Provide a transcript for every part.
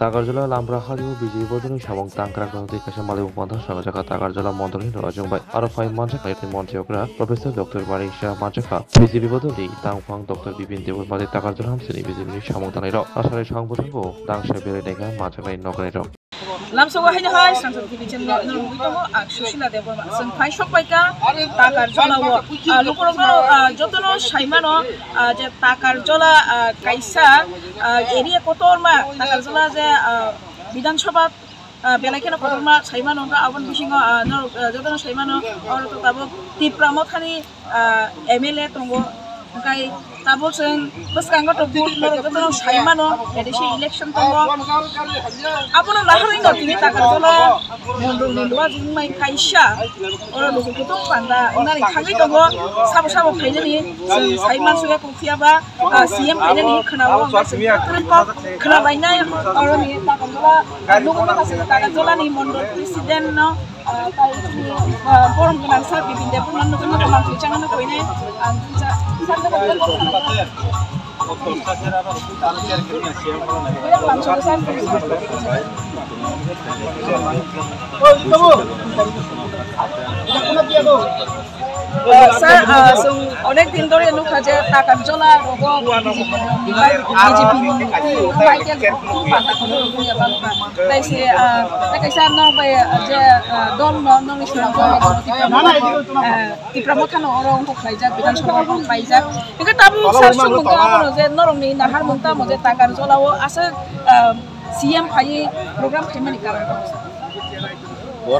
Tagarjala Lambra Haliu Biji Boduni Shamong Tankra Gandhi Kashamali Manda Shangajaka Tagarjala Mondoni Rajumbai Arafai Manjaka Monteogra Professor Dr. Marisha Manjaka Biji Bodoli Tangpang Dr. Bibin Devu Madi Tagarjala Hamsini Biji Shamong Taniro Asari Shangbutango Dangsha Berenega Majaka Noganero Lamsawa hai Sansan TV channel Nurubito Sushila Dewa San Pai Shopaka Tagarjala Lukuroma Jotono Shaimano Tagarjala Kaisa area Kotorma Tagarjala Bidanshaba Belakena Kotorma Shaimano Avan Bishingo Jotono Shaimano or Tabo Tipramothani MLA Tongo Kai Tabosing Baskango to put Jotono Shaimano edition election Tongo Upon a Lahring of Tagarjala Mundu was in my Kaisha or Lukutu Panda Nari Kagitogo Sabasabo Penny Simon Suyakufiaba CM Penny Kanawa Kanavaina or Tagarjala ni Mondo President no Forum Gansa Bibin Depuran no Channel Coine and অনেক দিন ধরে লোক আছে Tagarjala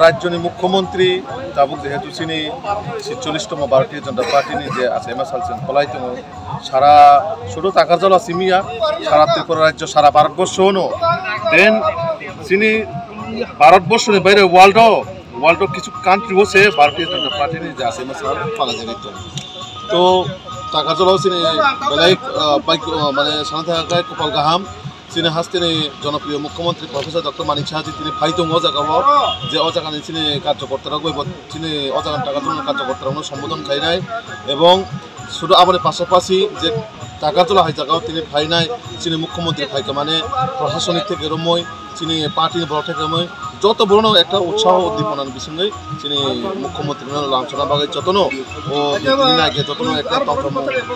রাজ্যনি মুখ্যমন্ত্রী তাবুক যেহেতু চিনি ৪৬তম ভারতীয় জনতা party যে আছে এমএসএলসেন পলাইতম সারা শুধু Tagarjala সিমিয়া সারা ত্রিপুরা রাজ্য সারা ভারতবর্ষ হনো দেন চিনি ভারতবর্ষ বাইরে ওয়ার্ল্ড কিছু কান্ট্রি হচ্ছে ভারতীয় জনতা পার্টি যে আছে এমএসএল পালা যাবে তো Tagarjala চিনি বেলাইক মানে সানাথাকায় কপাল গাহাম চিনি হাস্তিনি জনপ্রিয় মুখ্যমন্ত্রী প্রফেসর ডক্টর মানিক সাহাজি তিনি ফাইতং অজাগাও যে অজাগানি চিনি কার্যকর্তারা গইব চিনি অজাগান Tagarjala কার্যকর্তারা সম্বোধন খাইনাই এবং শুধু আবার পাশাপাশি যে Tagarjala হাই জায়গাও তিনি ফাইনাই চিনি মুখ্যমন্ত্রী ফাইকা মানে প্রশাসনিক থেকে রময় চিনি পার্টির বড় থেকে রময় যত বড় একটা উৎসাহ উদ্দীপনার বিষয়ে চিনি মুখ্যমন্ত্রী লামছনা বাগাই যতনো ও দিন আগে যতনো একটা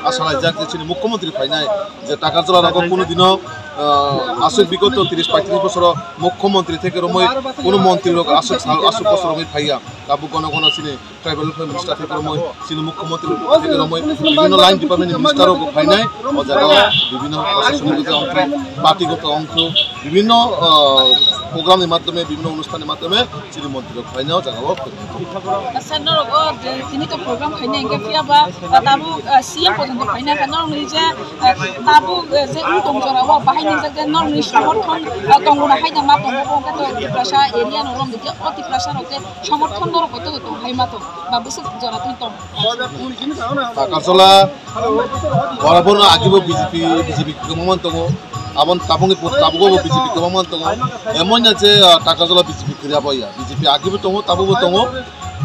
আশা নাই যাক যে চিনি মুখ্যমন্ত্রী ফাইনাই যে Tagarjala কোনোদিনও আসুক বিগত ৩০-৩৫ বছর মুখ্যমন্ত্রী থেকে রময় কোনো মন্ত্রী লোক আসুক বছর রময় ফাইয়া কাবু গণ চিনি ট্রাইবেল মিনিস্টার থেকে রময় চিনি মুখ্যমন্ত্রী থেকে রময় বিভিন্ন লাইন ডিপার্টমেন্টের মিনিস্টারও ফাইনাই ও জায়গায় বিভিন্ন প্রশাসনিক অংশ পার্টিগত অংশ বিভিন্ন প্রোগ্রামের মাধ্যমে বিভিন্ন অনুষ্ঠানের মাধ্যমে চিনি মন্ত্রী ফাইনাও জায়গাও তিনি তো প্রোগ্রাম খাইনে এঙ্গে ফিয়াবা তাবু সিএম পর্যন্ত খাইনা কারণ নিজে তাবু যে উত্তমজরাও বাহাইনি যে নরনি সমর্থন তঙ্গুনা হাইনা মা তঙ্গো তো ত্রিপ্রাসা এরিয়া নরম দিকে অতিপ্রাসা রতে সমর্থন দর কত তো হাইমাতো বা বসে জরা তুই তম Tagarjala বরাবর আগিব বিজেপি গমন তঙ্গ আবন তাবুঙ্গি তাবুগো বিজেপি গমন তঙ্গ এমন না যে Tagarjala বিজেপি করিয়া বইয়া বিজেপি আগিব তঙ্গ তাবুগো তঙ্গ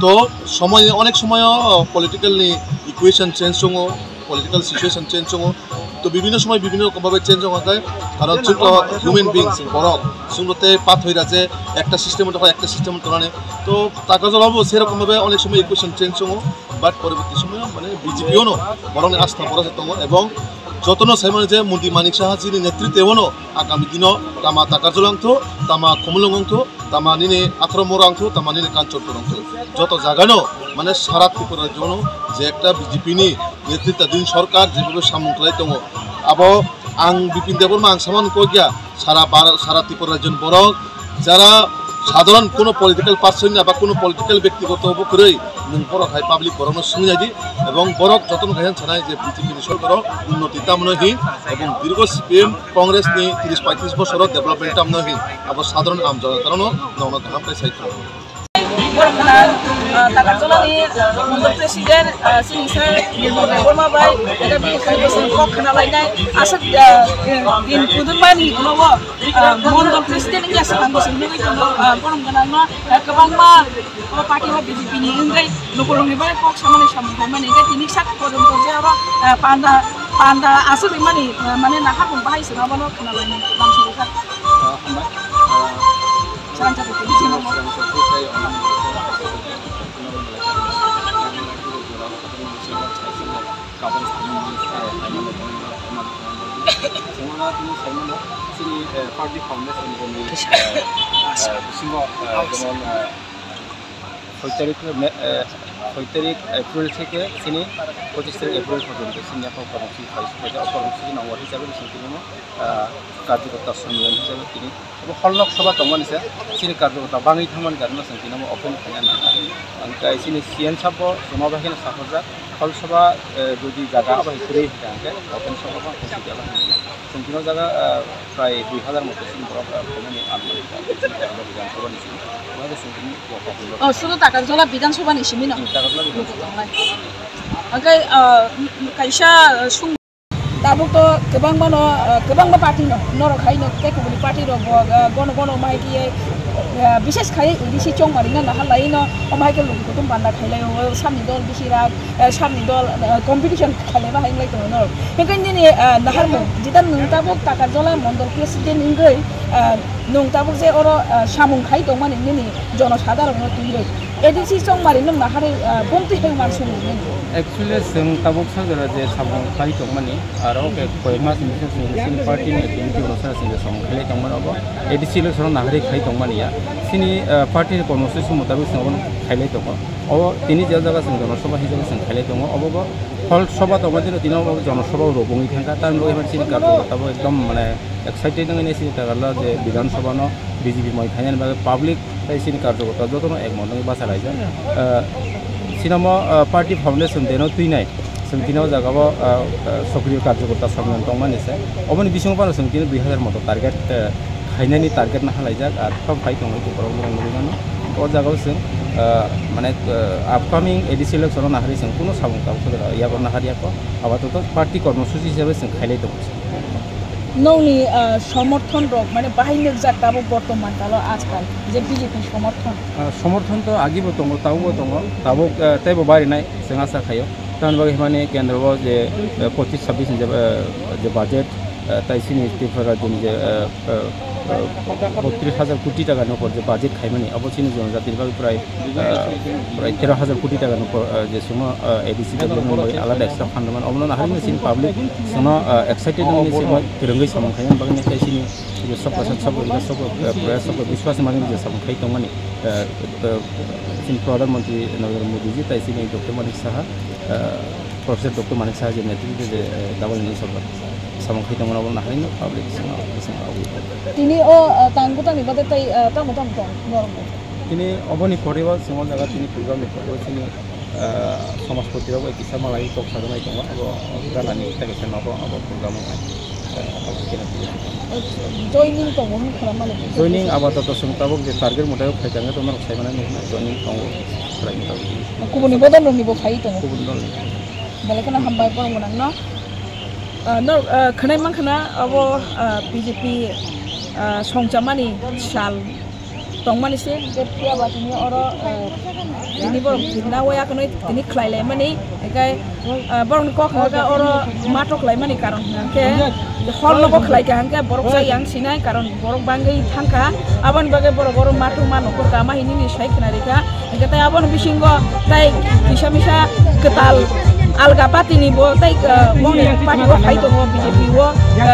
তো সময় অনেক সময় পলিটিক্যাল ইকুয়েশন চেঞ্জ হঙ্গ পলিটিক্যাল সিচুয়েশন চেঞ্জ হঙ্গ তো বিভিন্ন সময় বিভিন্ন রকমভাবে চেঞ্জ হয় কারণ ছোট হিউম্যান বিংস বড় সুন্দরতে পাত হয়ে আছে একটা সিস্টেমের হয় একটা সিস্টেমের কারণে তো Tagarjala সেরকমভাবে অনেক সময় ইকুয়েশন চেঞ্জ হঙ্গ বাট পরবর্তী সময় মানে বিজেপিও বরং আস্থা বড় এবং যতনো সাইমন যে মন্ত্রী মানিক সাহাজির নেতৃত্বে আগামী দিন তামা Tagarjala অংশ তামা কমলং অংশ তামা নিনে 18 অংশ তামা নিনে কাঞ্চনপুর অংশ যত জায়গানো মানে সারা ত্রিপুরার জন্য যে একটা বিজেপি নেতৃত্বাধীন সরকার যেভাবে সামলায় দङ আবো আং বিপিন দেববর্মা আং সামান কইয়া সারা ত্রিপুরা রাজ্য বরং যারা সাধারণ কোনো পলিটিক্যাল পার্সন বা কোনো পলিটিক্যাল ব্যক্তিগত করে বড় খাই পাবলিক বরং শুনিয়াদি এবং বড় যতন খাইন ছানাই যে বিজেপি সরকার উন্নতি তামনহীন এবং দীর্ঘ সিপিএম কংগ্রেস নি 30-35 বছর ডেভেলপমেন্ট তামনহীন আবার সাধারণ আমজনের কারণ নন ধাম পাই cycle Tagarjala ni Mondo Presiden Sinisar Deborma Bai ada bi kaibasan kok kana lainai asat din kudunman nowo Mondo Presiden ni asan bosan ni itu borom ganama kebangma parti ha BJP ni ingai lokolong ni bai kok samane samane ingai tinik sak kodon to jara panda asat mani mane nakha bahai sana bano kana lainai langsung party foundation যেমন 6 তারিখ April থেকে তিনি 25 তারিখ April পর্যন্ত তিনি এখন কর্মসূচি কর্মসূচি নম্বর হিসাবে তিনি কার্যকর্তা সম্মেলন হিসাবে তিনি এবং হলনক সভা দংমানিছে তিনি কার্যকর্তা বাঙি থামান গারना তিনি ওপেন খাইনা ओमफ्राय सिनि सिएन साबो जमाबाखिन साफरजा हल सभा जुदि जागा आबाय खुरै हिदांगे ओपन सभा खुसिदाला संकिनो जागा प्राय 2000 मतो सिन बरफ खामानि आनमानि बिधान सभानि सिन ओमफ्राय संकिनि Oh, sudah takar jola bidan soba ni simi no. Oke, kaisa sung. Tabuk to kebang ba party no, noro khai no, kayak kubuli party ro, gono mai kiye, bises khai disi chong maringan nah halai no, mai ke lugu kutum panda khai lai, samni dol disi rak, samni dol competition khai lai bah hai lai to no. Mungkin ini nahar mo, jika nung tabuk takar jola mondor presiden inggai, nung tabuk je oro samung khai to man ini jono sadar no tuiro. Edisi chong maringan nah hari bongti hai marsu ni. Actually, जों Tabuk सागरा जे साबुं खाइ दंमानि आरो के कोयमा सिन party नि टिमति रसना सिन साबुं खाइ दंमान अब ADC election नागरि खाइ दंमानिया सिनि पार्टी कर्मसुचि मुताबिक जों खाइले दङ अब तिनि जे जागा जों जनसभा हिसाबै जों खाइले दङ अब हल सभा दंमादिनो दिनाव जनसभा रबुङि थांगा तार लोय मानसिनि कार्यकर्ताबो एकदम माने एक्साइटेड नङै सिनि तागाला जे विधानसभा न बीजेपी मै खाइनानि बागै पाब्लिक सिनि कार्यकर्ता जतनो एक मननि बासा लाइजा सिनेमा पार्टी फाउंडेशन देनो तुइनाय संकिनाव जागाबो सक्रिय कार्यकर्ता सम्मेलन दंमानिसे अबनि बिसिङाव बारा संकिनो 2000 मतो टार्गेट खाइनानि टार्गेट ना हालायजाक आरो फम फाइ दङ बेफोराव मोजां नुनानै अ जागाव जों माने आपकामिं एडिसि इलेक्सन नाहारि जों कुनो साबुं ताबुक याबो नाहारियाको आबादत पार्टी कर्मसुचि हिसाबै जों खाइलाय दङ नौनि समर्थन रक माने बाहायनो जाताबो बर्तमान तालो आजकाल जे बीजेपी समर्थन तो आगिबो दङ ताबो तेबो बारिनाय जों आसा खायो तान बागै माने केन्द्रआव जे 25-26 जे बाजेट ताइसिनि स्टेफरा जों जे 32,000 कोटी टाका नपर जे बाजेट खाइमानि अबसिनि जनजातिनि बागै प्राय 13,000 कोटी टाका नपर जे सुमा एडिसि डेभलपमेन्ट आलादा एक्सट्रा फान्डमान अबनो नाहारिनि सिन पाब्लिक सुमा एक्साइटेड नङै सिमा रंगै सामं खाइनानि बागै ताइसिनि जे सब प्रयास सब विश्वास माने जे सामं खाइ दंमानि सिन प्रधानमन्त्री नरेन्द्र मोदी जी ताइसिनि doctor Manik Saha professor doctor Manik Saha जे नेतृत्व जे दावलनि सरकार सामं खाइ दंमानाव नाहारिनि public Tini tangku tang ni pada tay tamu normal. Tini oboni korewa semua jaga tini program ni korewa tini samas potira wa kisah malai tok sadama itu mah abo galani kita kisah napa abo program apa Joining to mungkin kalau malu. Joining abad atau sengtabuk di target modal kerjanya tu mereka mana ni joining kamu lagi tahu. Aku buni bodan dong ni bo kai tu. Kubun Balik kena hambai pun menang no. No kena emang kena abo BJP Songjamani sal tongmani se dia buat ini orang ini borong kita waya kena ini kelai mani kai borong kok harga orang matok kelai mani karon ke hal logo kelai kan ke borong saya yang sinai karon borong banggai tangka aban bagai borong matok mano kok kama ini ni saya kena rika kita aban bisinggo tai bisa ketal alga pati ni bo tai moni pati wo khai to BJP wo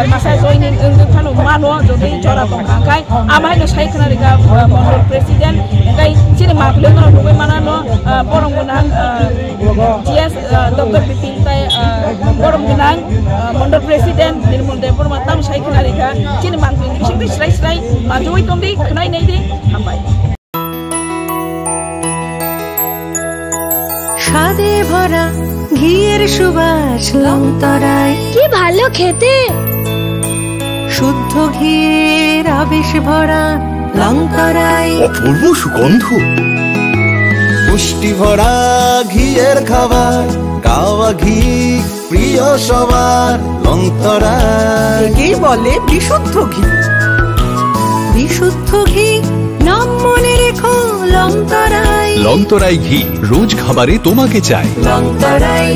masa joining engge phano mano jodi chora tong kai amai no sai khana riga mondor president kai sini maple no rubai mana no borong gunang GS Dr. Bipin tai borong gunang mondor president nirmol depor matam sai khana riga sini mangling sini srai majoi tong di khnai nei di ambai সাদে ভরা ঘিয়ের সুবাস লংতরায় কি ভালো খেতে শুদ্ধ ঘিয়ের আবেশ ভরা লংতরায় অপূর্ব সুগন্ধ পুষ্টি ভরা ঘিয়ের খাবার গাওয়া ঘি প্রিয় সবার লংতরায় কি বলে বিশুদ্ধ ঘি নাম মনে রেখো লংতরায় লংতরাই ঘি রোজ খাবারে তোমাকে চাই লংতরায়